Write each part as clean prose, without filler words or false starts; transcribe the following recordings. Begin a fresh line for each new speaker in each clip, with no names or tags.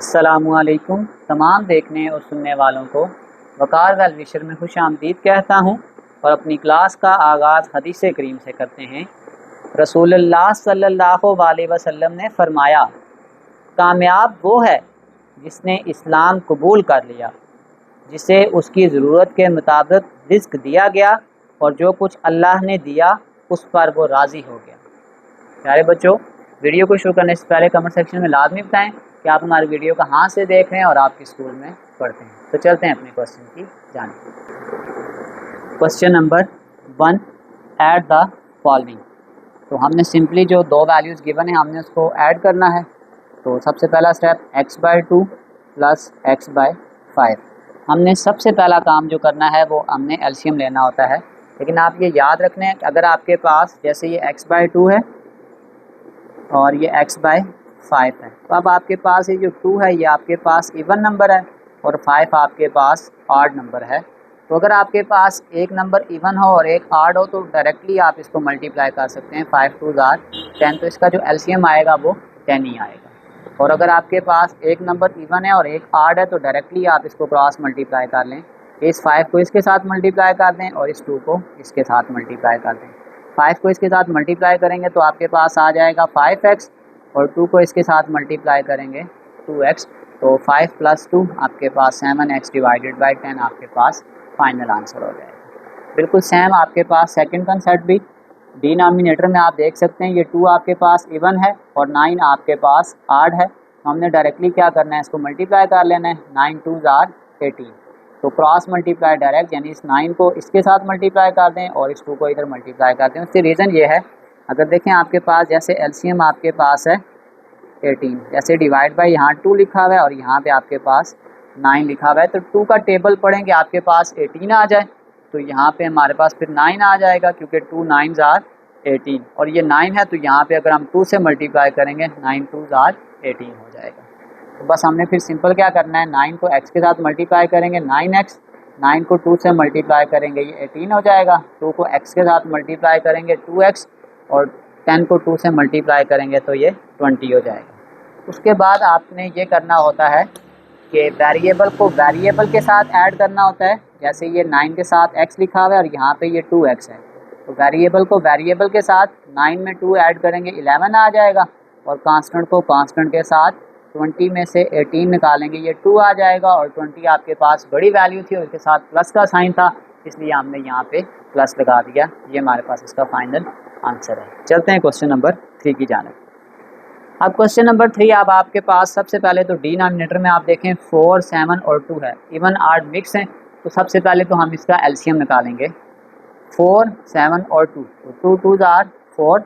अस्सलामुअलैकुम तमाम देखने और सुनने वालों को वक़ार वेल विशर में खुश आमदीद कहता हूँ और अपनी क्लास का आगाज़ हदीस करीम से करते हैं। रसूलुल्लाह सल्लल्लाहु अलैहि वसल्लम ने फरमाया, कामयाब वो है जिसने इस्लाम कबूल कर लिया, जिसे उसकी ज़रूरत के मुताबिक रिज़्क दिया गया और जो कुछ अल्लाह ने दिया उस पर वो राज़ी हो गया। प्यारे बच्चों, वीडियो को शुरू करने से पहले कमेंट सेक्शन में लाजमी बताएं कि आप हमारी वीडियो कहाँ से देख रहे हैं और आप किस स्कूल में पढ़ते हैं। तो चलते हैं अपने क्वेश्चन की जानिब। Question number 1, add the following. तो हमने सिंपली जो दो वैल्यूज़ गिवन है हमने उसको ऐड करना है। तो सबसे पहला स्टेप x/2 प्लस x/5। हमने सबसे पहला काम जो करना है वो हमने एलसीएम लेना होता है। लेकिन आप ये याद रखना है कि अगर आपके पास जैसे ये x/2 है और ये x/5 है, तो अब आपके पास ये जो 2 है ये आपके पास इवन नंबर है और 5 आपके पास ऑड नंबर है। तो अगर आपके पास एक नंबर इवन हो और एक ऑड हो तो डायरेक्टली आप इसको मल्टीप्लाई कर सकते हैं। 5 2 ज़ार 10, तो इसका जो एलसीएम आएगा वो 10 ही आएगा। और अगर आपके पास एक नंबर इवन है और एक ऑड है तो डायरेक्टली आप इसको क्रॉस मल्टीप्लाई कर लें। इस 5 को इसके साथ मल्टीप्लाई कर दें और इस 2 को इसके साथ मल्टीप्लाई कर दें। 5 को इसके साथ मल्टीप्लाई करेंगे तो आपके पास आ जाएगा 5x और 2 को इसके साथ मल्टीप्लाई करेंगे 2x। तो 5 + 2 आपके पास 7x डिवाइडेड बाई 10 आपके पास फाइनल आंसर हो जाएगा। बिल्कुल सेम आपके पास सेकंड कंसेप्ट भी डिनोमिनेटर में आप देख सकते हैं। ये 2 आपके पास इवन है और 9 आपके पास ऑड है। तो हमने डायरेक्टली क्या करना है, इसको मल्टीप्लाई कर लेना है। 9 2 ज़ार 18। तो क्रॉस मल्टीप्लाई डायरेक्ट, यानी इस 9 को इसके साथ मल्टीप्लाई कर दें और इस 2 को इधर मल्टीप्लाई कर दें। उससे रीज़न ये है, अगर देखें आपके पास जैसे एलसीएम आपके पास है 18, जैसे डिवाइड बाय यहाँ 2 लिखा हुआ है और यहाँ पे आपके पास 9 लिखा हुआ है, तो 2 का टेबल पढ़ेंगे आपके पास 18 आ जाए तो यहाँ पे हमारे पास फिर 9 आ जाएगा, क्योंकि 2 9 ज़ार 18 और ये 9 है तो यहाँ पे अगर हम 2 से मल्टीप्लाई करेंगे 9 2 ज़ार 18 हो जाएगा। तो बस हमने फिर सिंपल क्या करना है, 9 को x के साथ मल्टीप्लाई करेंगे 9x, 9 को 2 से मल्टीप्लाई करेंगे ये 18 हो जाएगा। 2 को x के साथ मल्टीप्लाई करेंगे 2x और 10 को 2 से मल्टीप्लाई करेंगे तो ये 20 हो जाएगा। उसके बाद आपने ये करना होता है कि वेरिएबल को वेरिएबल के साथ ऐड करना होता है। जैसे ये 9 के साथ x लिखा हुआ है और यहाँ पे ये 2x है, तो वेरिएबल को वेरिएबल के साथ 9 में 2 ऐड करेंगे 11 आ जाएगा और कांस्टेंट को कांस्टेंट के साथ 20 में से 18 निकालेंगे ये 2 आ जाएगा। और 20 आपके पास बड़ी वैल्यू थी और इसके साथ प्लस का साइन था, इसलिए हमने यहाँ पे प्लस लगा दिया। ये हमारे पास इसका फाइनल आंसर है। चलते हैं क्वेश्चन नंबर 3 की जानिब। अब क्वेश्चन नंबर 3, अब आपके पास सबसे पहले तो डिनोमिनेटर में आप देखें 4 7 और 2 है, इवन ऑड मिक्स हैं। तो सबसे पहले तो हम इसका एलसीएम निकालेंगे 4 7 और 2। तो 2 2 ज़ार 4,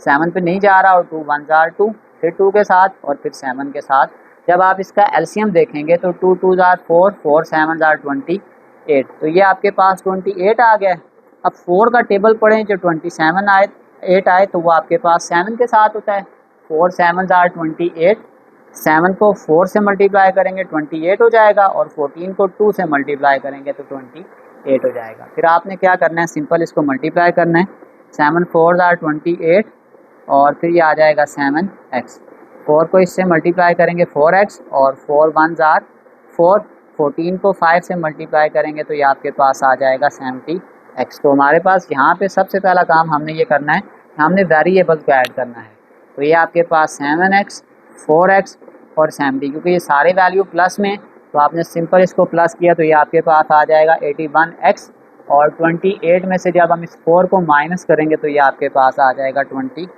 7 पे नहीं जा रहा और 2 1 ज़ार 2, फिर 2 के साथ और फिर 7 के साथ। जब आप इसका एलसीएम देखेंगे तो 2 2 ज़ार 4, 4 7 ज़ार 28, तो ये आपके पास 28 आ गया। अब 4 का टेबल पढ़ें, जो 27 आए 8 आए तो वो आपके पास 7 के साथ होता है। 4 7 ज़ार 28, 7 को 4 से मल्टीप्लाई करेंगे 28 हो जाएगा और 14 को 2 से मल्टीप्लाई करेंगे तो 28 हो जाएगा। फिर आपने क्या करना है, सिंपल इसको मल्टीप्लाई करना है। 7 4 ज़ार 28 और फिर ये आ जाएगा 7x। 4 को इससे मल्टीप्लाई करेंगे 4x और 4 1 ज़ार 4, 14 को 5 से मल्टीप्लाई करेंगे तो ये आपके पास आ जाएगा 70x। तो हमारे पास यहाँ पे सबसे पहला काम हमने ये करना है, हमने वेरिएबल को ऐड करना है। तो ये आपके पास 7x 4x और 70, क्योंकि ये सारे वैल्यू प्लस में, तो आपने सिंपल इसको प्लस किया तो ये आपके पास आ जाएगा 81x। और 28 में से जब हम इस 4 को माइनस करेंगे तो ये आपके पास आ जाएगा 24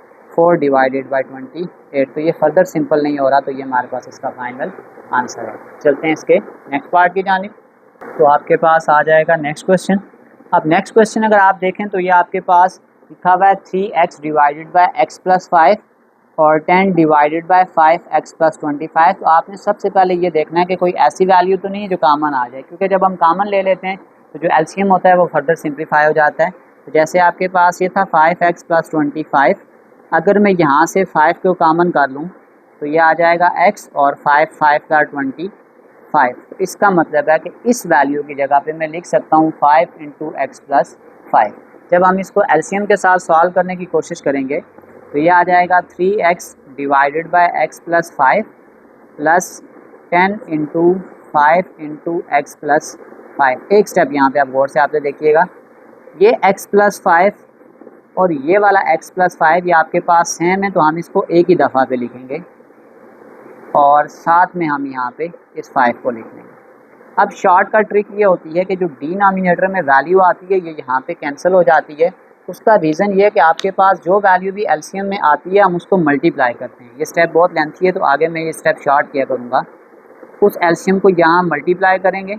डिवाइडेड बाई 28। तो ये फर्दर सिंपल नहीं हो रहा, तो ये हमारे पास इसका फाइनल आंसर है। चलते हैं इसके नेक्स्ट पार्ट की जानिब। तो आपके पास आ जाएगा नेक्स्ट क्वेश्चन। अब नेक्स्ट क्वेश्चन अगर आप देखें तो ये आपके पास लिखा हुआ है 3x डिवाइडेड बाई x + 5 और 10 डिवाइडेड बाई 5x + 25। तो आपने सबसे पहले ये देखना है कि कोई ऐसी वैल्यू तो नहीं है जो कॉमन आ जाए, क्योंकि जब हम कॉमन ले लेते हैं तो जो एलसीएम होता है वो फर्दर सिंप्लीफाई हो जाता है। तो जैसे आपके पास ये था 5x + 25, अगर मैं यहाँ से 5 को कॉमन कर लूँ तो ये आ जाएगा x और 5 5 का 25। तो इसका मतलब है कि इस वैल्यू की जगह पे मैं लिख सकता हूँ 5 × x + 5। जब हम इसको एलसीएम के साथ सॉल्व करने की कोशिश करेंगे तो ये आ जाएगा 3x divided by x + 5 plus 10 into 5 into x plus 5। एक स्टेप यहाँ पे आप गौर से आपसे देखिएगा, ये x प्लस 5 और ये वाला x प्लस 5 ये आपके पास सेम है, तो हम इसको एक ही दफ़ा पे लिखेंगे और साथ में हम यहाँ पे इस 5 को लिख लेंगे। अब शॉर्ट का ट्रिक ये होती है कि जो डिनोमिनेटर में वैल्यू आती है ये यहाँ पे कैंसिल हो जाती है। उसका रीज़न ये है कि आपके पास जो वैल्यू भी एलसीएम में आती है हम उसको मल्टीप्लाई करते हैं। ये स्टेप बहुत लेंथी है तो आगे मैं ये स्टेप शॉर्ट किया करूँगा। उस एलसीएम को यहाँ मल्टीप्लाई करेंगे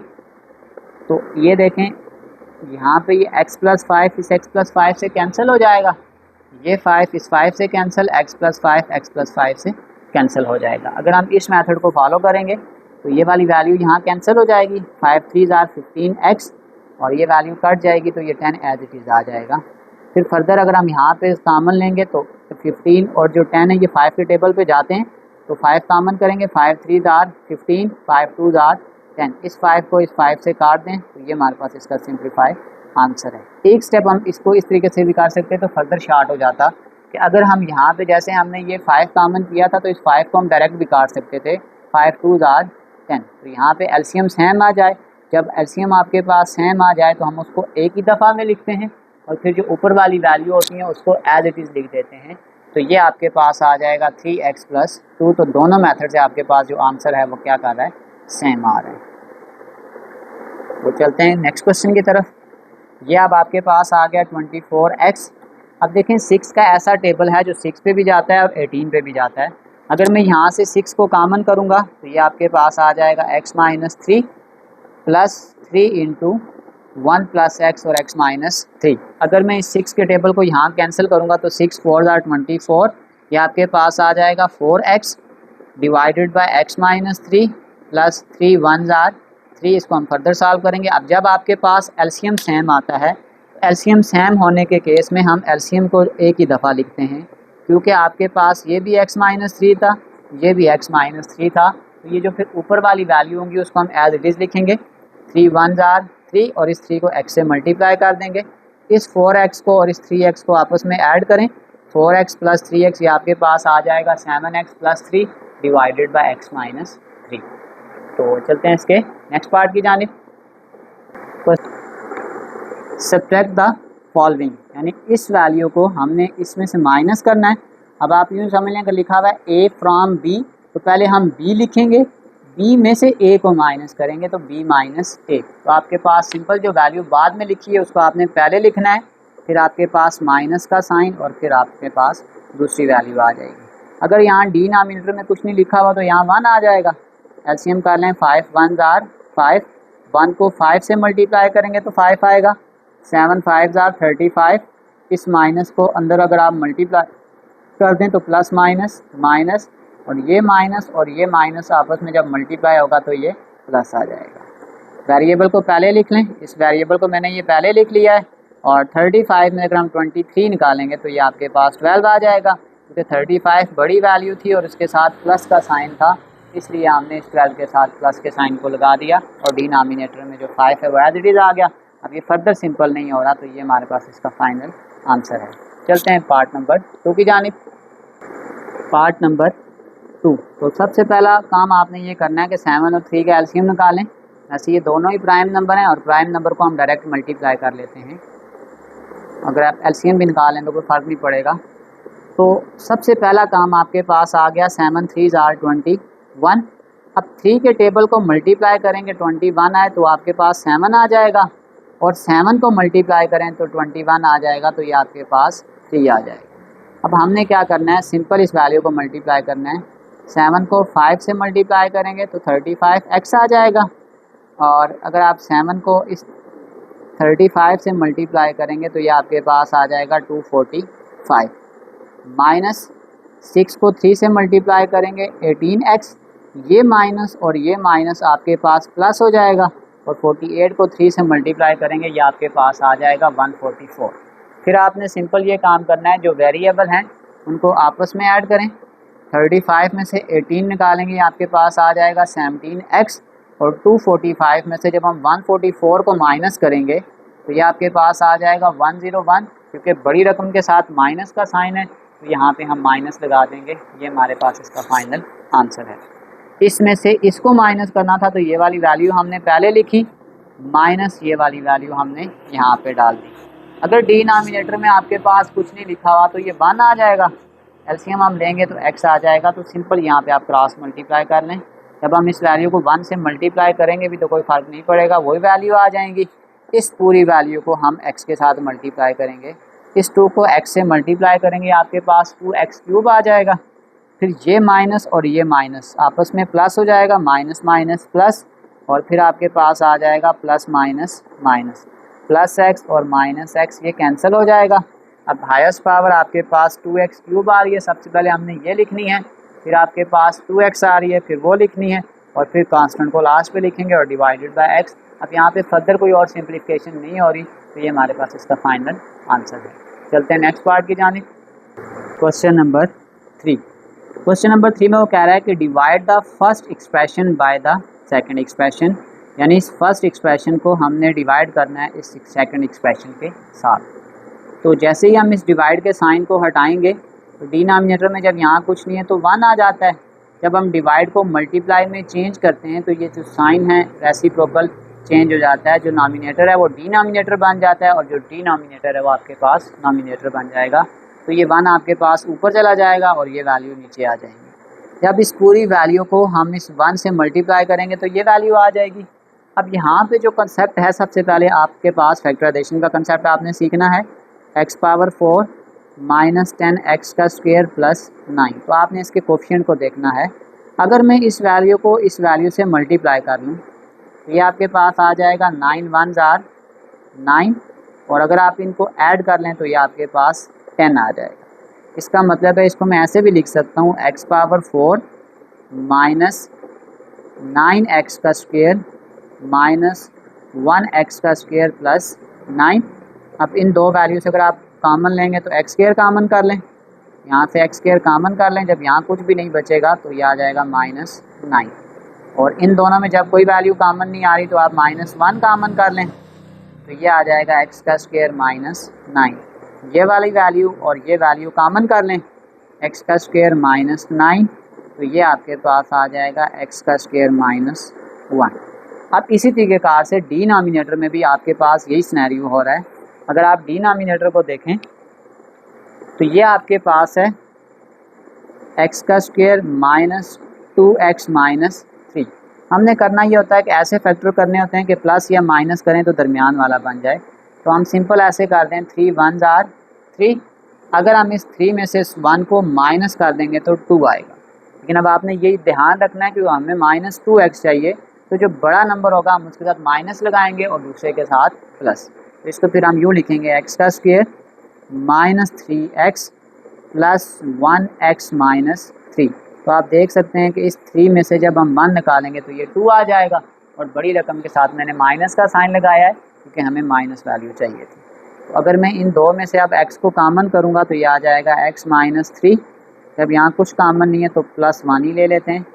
तो ये देखें यहाँ पे ये x प्लस 5 इस x प्लस 5 से कैंसिल हो जाएगा, ये 5 इस 5 से कैंसिल, x प्लस 5 से कैंसिल हो जाएगा। अगर हम इस मेथड को फॉलो करेंगे तो ये वाली वैल्यू यहाँ कैंसिल हो जाएगी, 5 3 ज़ार 15x और ये वैल्यू कट जाएगी तो ये 10 एज इट इज़ आ जाएगा। फिर फर्दर अगर हम यहाँ पे कॉमन लेंगे तो 15 और जो 10 है ये 5 के टेबल पे जाते हैं तो 5 कॉमन करेंगे, 5 3 ज़ार 15, 5 2 ज़ार 10, इस 5 को इस 5 से काट दें तो ये हमारे पास इसका सिंप्लीफाई आंसर है। एक स्टेप हम इसको इस तरीके से भी कर सकते हैं तो फर्दर शार्ट हो जाता कि अगर हम यहाँ पे जैसे हमने ये 5 कॉमन किया था तो इस 5 को हम डायरेक्ट भी काट सकते थे, 5 2 ज़ार 10, तो यहाँ पे एलसीएम सेम आ जाए। जब एलसीएम आपके पास सेम आ जाए तो हम उसको एक ही दफ़ा में लिखते हैं और फिर जो ऊपर वाली वैल्यू होती है उसको एज इट इज़ लिख देते हैं, तो ये आपके पास आ जाएगा 3x प्लस 2। तो दोनों मेथड से आपके पास जो आंसर है वो क्या कर रहा है, सेम आ रहा है। तो चलते हैं नेक्स्ट क्वेश्चन की तरफ। ये अब आपके पास आ गया 24x। अब देखें 6 का ऐसा टेबल है जो 6 पे भी जाता है और 18 पे भी जाता है। अगर मैं यहाँ से 6 को कॉमन करूँगा तो ये आपके पास आ जाएगा x minus 3 plus 3 into 1 plus x और x माइनस 3। अगर मैं इस 6 के टेबल को यहाँ कैंसिल करूँगा तो 6 4 ज़ार 24, ये आपके पास आ जाएगा 4x divided by x minus 3 plus 3 1 ज़ार 3। इसको हम फर्दर सॉल्व करेंगे। अब जब आपके पास एलसीएम सेम आता है, एलसीएम सेम होने के केस में हम एलसीएम को एक ही दफ़ा लिखते हैं, क्योंकि आपके पास ये भी x माइनस 3 था, ये भी x माइनस 3 था, तो ये जो फिर ऊपर वाली वैल्यू होंगी उसको हम एज इट इज़ लिखेंगे, 3 1 ज़ार 3 और इस 3 को x से मल्टीप्लाई कर देंगे। इस 4x को और इस 3x को आपस में ऐड करें, 4x प्लस 3x ये आपके पास आ जाएगा 7x plus 3 divided by x minus 3। तो चलते हैं इसके नेक्स्ट पार्ट की जानिब। सब्ट्रैक्ट द फॉलोइंग, यानी इस वैल्यू को हमने इसमें से माइनस करना है। अब आप यूँ समझ लें, अगर लिखा हुआ है a फ्रॉम b तो पहले हम b लिखेंगे, b में से a को माइनस करेंगे तो b माइनस a। तो आपके पास सिंपल जो वैल्यू बाद में लिखी है उसको आपने पहले लिखना है, फिर आपके पास माइनस का साइन और फिर आपके पास दूसरी वैल्यू आ जाएगी। अगर यहाँ डिनोमिनेटर में कुछ नहीं लिखा हुआ तो यहाँ 1 आ जाएगा। एलसीएम कर लें, 5 1 ज़ार 5, 1 को 5 से मल्टीप्लाई करेंगे तो 5 आएगा, 7 5 ज़ार 35। इस माइनस को अंदर अगर आप मल्टीप्लाई कर दें तो प्लस माइनस माइनस और ये माइनस आपस में जब मल्टीप्लाई होगा तो ये प्लस आ जाएगा। वेरिएबल को पहले लिख लें, इस वेरिएबल को मैंने ये पहले लिख लिया है और 35 में अगर हम 23 निकालेंगे तो ये आपके पास 12 आ जाएगा, क्योंकि 35 बड़ी वैल्यू थी और उसके साथ प्लस का साइन था, इसलिए हमने इस 12 के साथ प्लस के साइन को लगा दिया और डिनोमिनेटर में जो 5 है वो एज इट इज़ आ गया। अब ये फर्दर सिंपल नहीं हो रहा, तो ये हमारे पास इसका फाइनल आंसर है। चलते हैं पार्ट नंबर 2 की जानिब। पार्ट नंबर 2, तो सबसे पहला काम आपने ये करना है कि 7 और 3 का एलसीएम निकालें। वैसे ये दोनों ही प्राइम नंबर हैं और प्राइम नंबर को हम डायरेक्ट मल्टीप्लाई कर लेते हैं, अगर आप एलसीएम भी निकालें तो कोई फ़र्क नहीं पड़ेगा। तो सबसे पहला काम आपके पास आ गया 7 3 ज़ार 21। अब 3 के टेबल को मल्टीप्लाई करेंगे, 21 आए तो आपके पास 7 आ जाएगा और 7 को मल्टीप्लाई करें तो 21 आ जाएगा, तो ये आपके पास 3 आ जाएगा। अब हमने क्या करना है, सिंपल इस वैल्यू को मल्टीप्लाई करना है। 7 को 5 से मल्टीप्लाई करेंगे तो 35x आ जाएगा और अगर आप 7 को इस 35 से मल्टीप्लाई करेंगे तो ये आपके पास आ जाएगा 245। माइनस 6 को 3 से मल्टीप्लाई करेंगे 18x, ये माइनस और ये माइनस आपके पास प्लस हो जाएगा और 48 को 3 से मल्टीप्लाई करेंगे ये आपके पास आ जाएगा 144। फिर आपने सिंपल ये काम करना है, जो वेरिएबल हैं उनको आपस में ऐड करें। 35 में से 18 निकालेंगे, आपके पास आ जाएगा 17x और 245 में से जब हम 144 को माइनस करेंगे तो ये आपके पास आ जाएगा 101। क्योंकि बड़ी रकम के साथ माइनस का साइन है तो यहाँ पे हम माइनस लगा देंगे, ये हमारे पास इसका फाइनल आंसर है। इसमें से इसको माइनस करना था तो ये वाली वैल्यू हमने पहले लिखी, माइनस ये वाली वैल्यू हमने यहाँ पे डाल दी। अगर डिनोमिनेटर में आपके पास कुछ नहीं लिखा हुआ तो ये 1 आ जाएगा, एलसीएम हम लेंगे तो x आ जाएगा। तो सिंपल यहाँ पे आप क्रॉस मल्टीप्लाई कर लें। जब हम इस वैल्यू को 1 से मल्टीप्लाई करेंगे भी तो कोई फ़र्क नहीं पड़ेगा, वही वैल्यू आ जाएंगी। इस पूरी वैल्यू को हम x के साथ मल्टीप्लाई करेंगे, इस 2 को x से मल्टीप्लाई करेंगे, आपके पास 2x³ आ जाएगा। फिर ये माइनस और ये माइनस आपस में प्लस हो जाएगा, माइनस माइनस प्लस, और फिर आपके पास आ जाएगा plus minus minus, plus x और माइनस x ये कैंसिल हो जाएगा। अब हाईएस्ट पावर आपके पास 2x³ आ रही है, सबसे पहले हमने ये लिखनी है, फिर आपके पास 2x आ रही है, फिर वो लिखनी है, और फिर कांस्टेंट को लास्ट पे लिखेंगे और डिवाइडेड बाय x। अब यहाँ पे फर्दर कोई और सिंप्लीफिकेशन नहीं हो रही, तो ये हमारे पास इसका फाइनल आंसर है। चलते हैं नेक्स्ट पार्ट की जानिब। Question number 3। क्वेश्चन नंबर 3 में वो कह रहा है कि divide the first expression by the second expression, यानी इस फर्स्ट एक्सप्रेशन को हमने डिवाइड करना है इस सेकंड एक्सप्रेशन के साथ। तो जैसे ही हम इस डिवाइड के साइन को हटाएंगे तो डिनोमिनेटर में जब यहाँ कुछ नहीं है तो 1 आ जाता है। जब हम डिवाइड को मल्टीप्लाई में चेंज करते हैं तो ये जो साइन है रेसिप्रोकल चेंज हो जाता है, जो नॉमिनेटर है वो डिनोमिनेटर बन जाता है और जो डिनोमिनेटर है वो आपके पास नॉमिनेटर बन जाएगा। तो ये 1 आपके पास ऊपर चला जाएगा और ये वैल्यू नीचे आ जाएंगी। जब इस पूरी वैल्यू को हम इस 1 से मल्टीप्लाई करेंगे तो ये वैल्यू आ जाएगी। अब यहाँ पे जो कंसेप्ट है, सबसे पहले आपके पास फैक्टराइजेशन का कंसेप्ट आपने सीखना है। x पावर 4 माइनस 10x का स्क्वायर प्लस 9, तो आपने इसके कोफिशिएंट को देखना है। अगर मैं इस वैल्यू को इस वैल्यू से मल्टीप्लाई कर लूँ तो ये आपके पास आ जाएगा 9 1s are 9, और अगर आप इनको ऐड कर लें तो ये आपके पास 10 आ जाएगा। इसका मतलब है, इसको मैं ऐसे भी लिख सकता हूँ, x पावर 4 माइनस 9x का स्क्वायर माइनस 1x का स्क्वायर प्लस 9। अब इन दो वैल्यू से अगर आप कॉमन लेंगे तो x² कॉमन कर लें, यहाँ से x² कॉमन कर लें, जब यहाँ कुछ भी नहीं बचेगा तो ये आ जाएगा -9। और इन दोनों में जब कोई वैल्यू कॉमन नहीं आ रही तो आप -1 कॉमन कर लें, तो ये आ जाएगा x का स्क्वायर -9। ये वाली वैल्यू और ये वैल्यू कॉमन कर लें, x का स्क्वायर -9, तो ये आपके पास आ जाएगा x का स्क्वायर -1। अब इसी तरीक़ेकार से डिनोमिनेटर में भी आपके पास यही सिनेरियो हो रहा है। अगर आप डिनोमिनेटर को देखें तो ये आपके पास है x का स्क्वायर -2x -3। हमने करना ये होता है कि ऐसे फैक्टर करने होते हैं कि प्लस या माइनस करें तो दरमियान वाला बन जाए। तो हम सिंपल ऐसे कर दें, 3 1s are 3। अगर हम इस 3 में से 1 को माइनस कर देंगे तो 2 आएगा। लेकिन अब आपने यही ध्यान रखना है कि हमें -2x चाहिए, तो जो बड़ा नंबर होगा हम उसके साथ माइनस लगाएंगे और दूसरे के साथ प्लस। तो इसको फिर हम यूँ लिखेंगे, x का स्क्वायर -3x प्लस 1x -3। तो आप देख सकते हैं कि इस 3 में से जब हम 1 निकालेंगे तो ये 2 आ जाएगा, और बड़ी रकम के साथ मैंने माइनस का साइन लगाया है क्योंकि हमें माइनस वैल्यू चाहिए थी। तो अगर मैं इन दो में से अब x को कॉमन करूँगा तो ये आ जाएगा x -3। जब यहाँ कुछ कॉमन नहीं है तो +1 ही ले लेते हैं,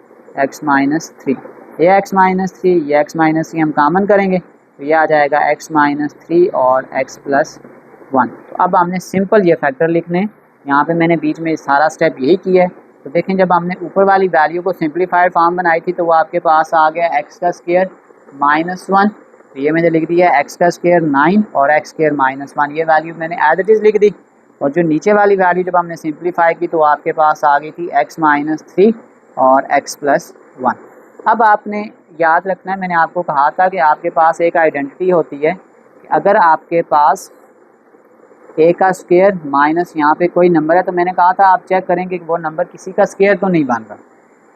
x -3। ये x -3 ये x -3 हम कॉमन करेंगे तो ये आ जाएगा x -3 और x + 1। तो अब हमने सिंपल ये फैक्टर लिखने हैं। यहाँ पे मैंने बीच में सारा स्टेप यही किया है। तो देखें, जब हमने ऊपर वाली वैल्यू को सिंप्लीफाइड फॉर्म बनाई थी तो वो आपके पास आ गया x का स्क्वायर -1। तो ये मैंने लिख दिया x का स्क्वायर 9 और x² -1, ये वैल्यू मैंने एज इट इज़ लिख दी। और जो नीचे वाली वैल्यू जब हमने सिंप्लीफाई की तो आपके पास आ गई थी x -3 और x + 1। अब आपने याद रखना है, मैंने आपको कहा था कि आपके पास एक आइडेंटिटी होती है कि अगर आपके पास a का स्क्वायर माइनस यहाँ पे कोई नंबर है तो मैंने कहा था आप चेक करेंगे कि वो नंबर किसी का स्क्वायर तो नहीं बन रहा।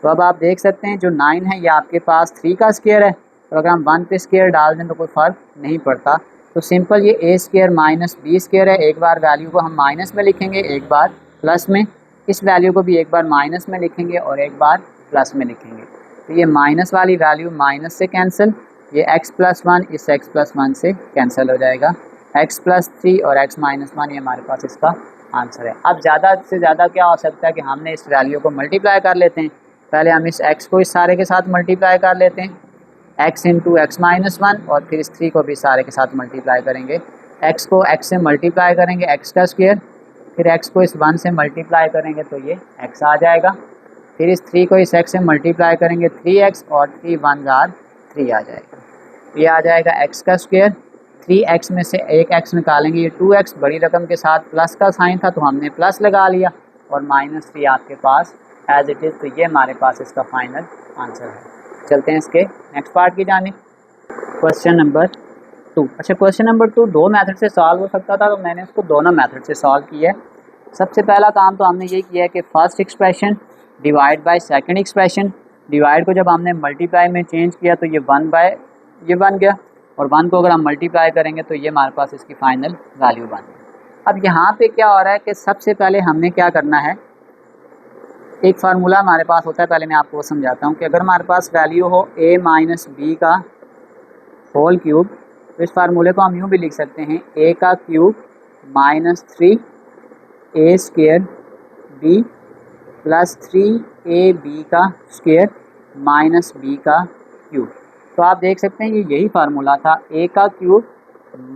तो अब आप देख सकते हैं जो 9 है ये आपके पास 3 का स्क्वायर है, तो अगर हम 1 पे स्क्वायर डाल दें तो कोई फ़र्क नहीं पड़ता। तो सिंपल ये a² -b² है। एक बार वैल्यू को हम माइनस में लिखेंगे, एक बार प्लस में। इस वैल्यू को भी एक बार माइनस में लिखेंगे और एक बार प्लस में लिखेंगे। तो ये माइनस वाली वैल्यू माइनस से कैंसिल, ये x + 1 इस x + 1 से कैंसिल हो जाएगा, x + 3 और x - 1 ये हमारे पास इसका आंसर है। अब ज़्यादा से ज़्यादा क्या हो सकता है कि हमने इस वैल्यू को मल्टीप्लाई कर लेते हैं। पहले हम इस x को इस सारे के साथ मल्टीप्लाई कर लेते हैं, x × x - 1, और फिर इस 3 को भी सारे के साथ मल्टीप्लाई करेंगे। x को x से मल्टीप्लाई करेंगे x का स्क्वायर, फिर x को इस 1 से मल्टीप्लाई करेंगे तो ये x आ जाएगा। फिर इस 3 को इस x से मल्टीप्लाई करेंगे 3x और 3 1 जार 3 आ जाएगा। ये आ जाएगा x का स्क्वायर, 3x में से एक x निकालेंगे, ये 2x बड़ी रकम के साथ प्लस का साइन था तो हमने प्लस लगा लिया और -3 आपके पास एज इट इज़। तो ये हमारे पास इसका फाइनल आंसर है। चलते हैं इसके नेक्स्ट पार्ट की जानिब। Question number 2। अच्छा, क्वेश्चन नंबर 2 दो मेथड से सॉल्व हो सकता था तो मैंने इसको दोनों मेथड से सॉल्व किया है। सबसे पहला काम तो हमने ये किया है कि first expression divide by second expression, divide को जब हमने मल्टीप्लाई में चेंज किया तो ये 1 बाय ये बन गया और 1 को अगर हम मल्टीप्लाई करेंगे तो ये हमारे पास इसकी फ़ाइनल वैल्यू बन गई। अब यहाँ पे क्या हो रहा है कि सबसे पहले हमने क्या करना है, एक फार्मूला हमारे पास होता है, पहले मैं आपको समझाता हूँ कि अगर हमारे पास वैल्यू हो a माइनस बी का होल क्यूब तो इस फार्मूले को हम यूँ भी लिख सकते हैं a का cube -3a square b plus 3ab का स्क्वायर माइनस b का क्यूब। तो आप देख सकते हैं ये यही फार्मूला था, a का cube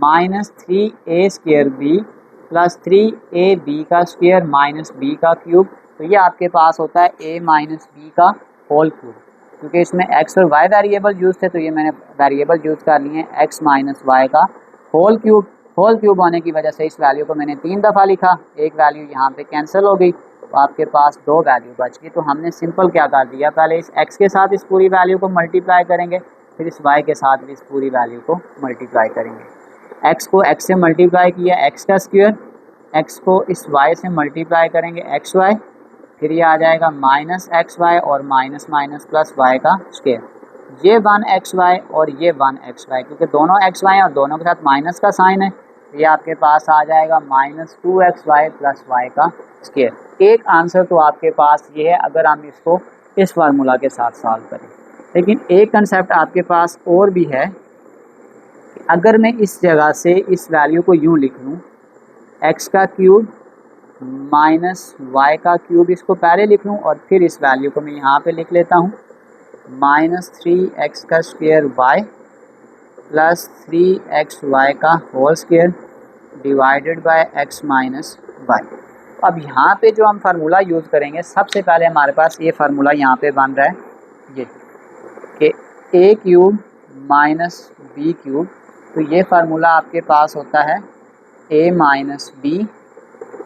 -3a square b plus 3ab का स्क्वायर माइनस b का क्यूब। तो ये आपके पास होता है a माइनस बी का होल क्यूब। क्योंकि इसमें x और y वेरिएबल यूज़ थे तो ये मैंने वेरिएबल यूज़ कर लिए हैं x माइनस वाई का होल क्यूब। होल क्यूब होने की वजह से इस वैल्यू को मैंने 3 दफ़ा लिखा, एक वैल्यू यहाँ पे कैंसिल हो गई तो आपके पास 2 वैल्यू बच गई। तो हमने सिंपल क्या कर दिया, पहले इस x के साथ इस पूरी वैल्यू को मल्टीप्लाई करेंगे, फिर इस y के साथ भी इस पूरी वैल्यू को मल्टीप्लाई करेंगे। x को x से मल्टीप्लाई किया x का स्क्वायर, x को इस y से मल्टीप्लाई करेंगे xy, फिर ये आ जाएगा -xy और माइनस माइनस प्लस y का स्क्वायर। ये 1xy और ये 1xy, क्योंकि दोनों xy हैं और दोनों के साथ माइनस का साइन है, तो ये आपके पास आ जाएगा -2xy प्लस y का स्क्वायर। एक आंसर तो आपके पास ये है अगर हम इसको इस फार्मूला के साथ सॉल्व करें। लेकिन एक कंसेप्ट आपके पास और भी है, अगर मैं इस जगह से इस वैल्यू को यूँ लिख लूँ x का क्यूब माइनस वाई का क्यूब, इसको पहले लिख लूँ और फिर इस वैल्यू को मैं यहाँ पे लिख लेता हूँ -3x का स्क्वायर y प्लस 3xy का whole square divided by x minus y. अब यहाँ पे जो हम फार्मूला यूज़ करेंगे, सबसे पहले हमारे पास ये फार्मूला यहाँ पे बन रहा है ये कि a cube minus b cube. तो ये फार्मूला आपके पास होता है a माइनस बी,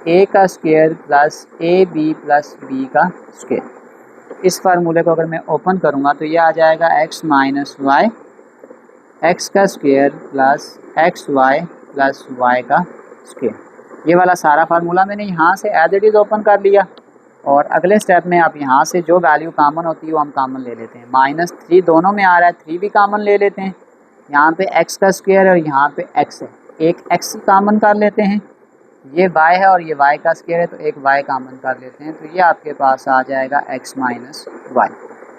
a का square plus a b plus b का स्क्वायर। इस फार्मूले को अगर मैं ओपन करूँगा तो ये आ जाएगा x माइनस वाई, एक्स का square plus x y plus y का स्क्वायर। ये वाला सारा फार्मूला मैंने यहाँ से एज इट इज़ ओपन कर लिया और अगले स्टेप में आप यहाँ से जो वैल्यू कॉमन होती है वो हम कॉमन ले लेते हैं। -3 दोनों में आ रहा है, 3 भी कॉमन ले लेते हैं। यहाँ पे x का स्क्वायर है और यहाँ पे x है, एक x कॉमन कर लेते हैं, ये y है और ये y का स्क्वायर है तो एक y कॉमन कर लेते हैं। तो ये आपके पास आ जाएगा x माइनस वाई।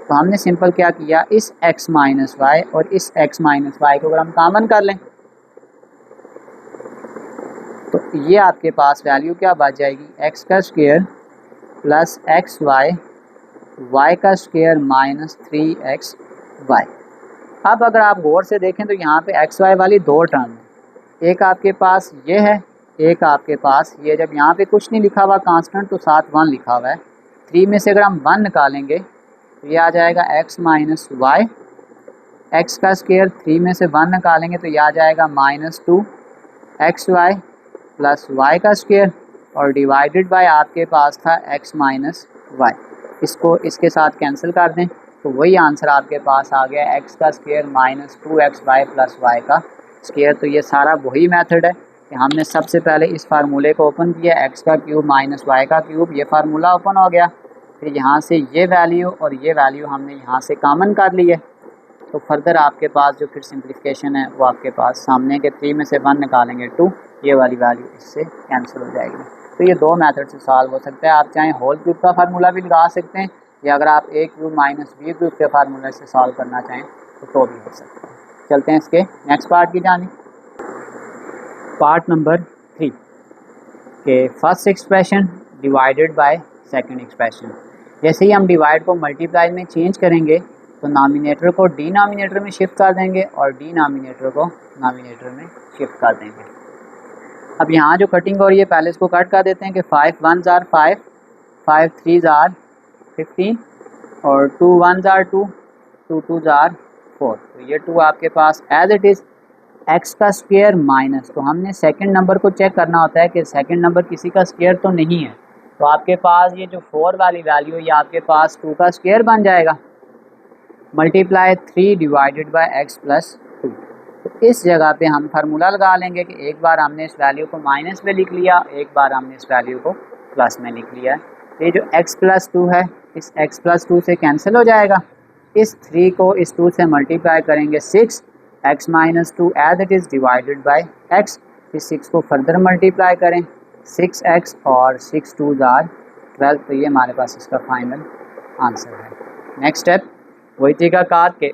तो हमने सिंपल क्या किया, इस x माइनस वाई और इस x माइनस वाई को अगर हम कॉमन कर लें तो ये आपके पास वैल्यू क्या बच जाएगी, x का square plus x y, y का स्क्वायर माइनस 3x वाई। अब अगर आप गौर से देखें तो यहाँ पे एक्स वाई वाली दो टर्म है, एक आपके पास ये है, एक आपके पास ये। जब यहाँ पे कुछ नहीं लिखा हुआ कांस्टेंट तो साथ 1 लिखा हुआ है, 3 में से अगर हम 1 निकालेंगे तो ये आ जाएगा x माइनस वाई, एक्स का स्क्वायर 3 में से 1 निकालेंगे तो ये आ जाएगा -2 एक्स वाई प्लस वाई का स्क्वायर और डिवाइडेड बाय आपके पास था x माइनस वाई। इसको इसके साथ कैंसिल कर दें तो वही आंसर आपके पास आ गया, x का स्क्वायर -2xy प्लस वाई का स्क्वायर। तो ये सारा वही मेथड है कि हमने सबसे पहले इस फार्मूले को ओपन किया, x का क्यूब माइनस वाई का क्यूब, ये फार्मूला ओपन हो गया। फिर यहाँ से ये वैल्यू और ये वैल्यू हमने यहाँ से कॉमन कर ली है। तो फर्दर आपके पास जो फिर सिंप्लीफिकेशन है वो आपके पास सामने के 3 में से 1 निकालेंगे 2, ये वाली वैल्यू इससे कैंसिल हो जाएगी। तो ये दो मेथड से सॉल्व हो सकता है। आप चाहें होल क्यूब का फार्मूला भी लगा सकते हैं या अगर आप a cube minus b cube के फार्मूले से सॉल्व करना चाहें तो भी हो सकता है। चलते हैं इसके नेक्स्ट पार्ट की जानिब। पार्ट नंबर 3 के first expression divided by second expression. जैसे ही हम डिवाइड को मल्टीप्लाई में चेंज करेंगे तो नॉमिनेटर को डिनोमिनेटर में शिफ्ट कर देंगे और डिनोमिनेटर को नॉमिनेटर में शिफ्ट कर देंगे। अब यहाँ जो कटिंग हो रही है पहले इसको कट कर देते हैं कि 5 1s are 5, 5 3s are 15 और 2 1s are 2, 2 2s are 4। तो ये 2 आपके पास एज इट इज़ x का स्क्वायर माइनस, तो हमने सेकंड नंबर को चेक करना होता है कि सेकंड नंबर किसी का स्क्वायर तो नहीं है। तो आपके पास ये जो 4 वाली वैल्यू ये आपके पास 2 का स्क्वायर बन जाएगा, multiply 3 divided by x plus 2। तो इस जगह पे हम फार्मूला लगा लेंगे कि एक बार हमने इस वैल्यू को माइनस में लिख लिया, एक बार हमने इस वैल्यू को प्लस में लिख लिया। ये जो x प्लस 2 है इस x प्लस 2 से कैंसिल हो जाएगा। इस 3 को इस 2 से मल्टीप्लाई करेंगे 6, x minus 2 as it is divided by x। इस 6 को फर्दर मल्टीप्लाई करें, 6x और 6 2s are 12। तो ये हमारे पास इसका फाइनल आंसर है। नेक्स्ट स्टेप, वही तरीका कार के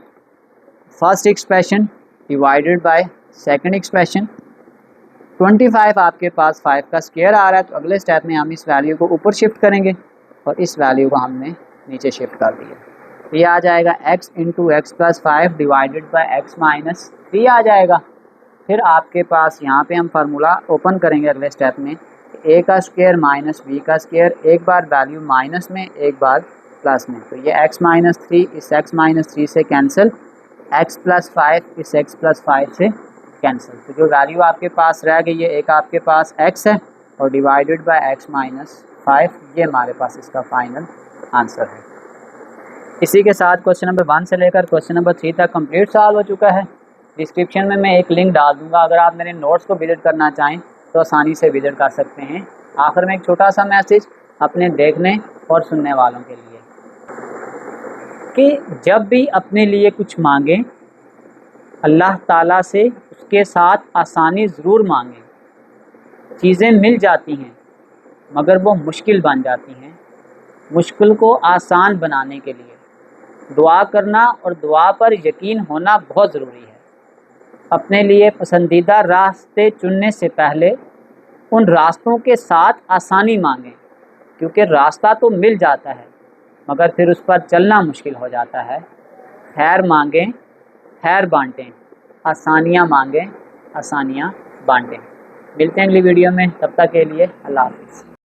first expression divided by second expression. 25 आपके पास 5 का स्क्वायर आ रहा है, तो अगले स्टेप में हम इस वैल्यू को ऊपर शिफ्ट करेंगे और इस वैल्यू को हमने नीचे शिफ्ट कर दिया। ये आ जाएगा x into x plus 5 divided by x minus 3 आ जाएगा। फिर आपके पास यहाँ पे हम फार्मूला ओपन करेंगे अगले स्टेप में, a का स्क्वायर माइनस b का स्क्वायर, एक बार वैल्यू माइनस में एक बार प्लस में। तो ये x माइनस 3 इस x माइनस 3 से कैंसिल, x प्लस 5 इस x प्लस 5 से कैंसिल। तो जो वैल्यू आपके पास रह गई है, एक आपके पास x है और डिवाइडेड बाय x माइनस 5, ये हमारे पास इसका फाइनल आंसर है। इसी के साथ क्वेश्चन नंबर 1 से लेकर क्वेश्चन नंबर 3 तक कंप्लीट सॉल्व हो चुका है। डिस्क्रिप्शन में मैं एक लिंक डाल दूंगा, अगर आप मेरे नोट्स को विजिट करना चाहें तो आसानी से विजिट कर सकते हैं। आखिर में एक छोटा सा मैसेज अपने देखने और सुनने वालों के लिए कि जब भी अपने लिए कुछ मांगें अल्लाह ताला से उसके साथ आसानी ज़रूर मांगें। चीज़ें मिल जाती हैं मगर वो मुश्किल बन जाती हैं। मुश्किल को आसान बनाने के लिए दुआ करना और दुआ पर यकीन होना बहुत ज़रूरी है। अपने लिए पसंदीदा रास्ते चुनने से पहले उन रास्तों के साथ आसानी मांगें, क्योंकि रास्ता तो मिल जाता है मगर फिर उस पर चलना मुश्किल हो जाता है। खैर मांगें, खैर बांटें, आसानियाँ मांगें, आसानियाँ बांटें। मिलते हैं अगली वीडियो में, तब तक के लिए अल्लाह हाफ़िज़।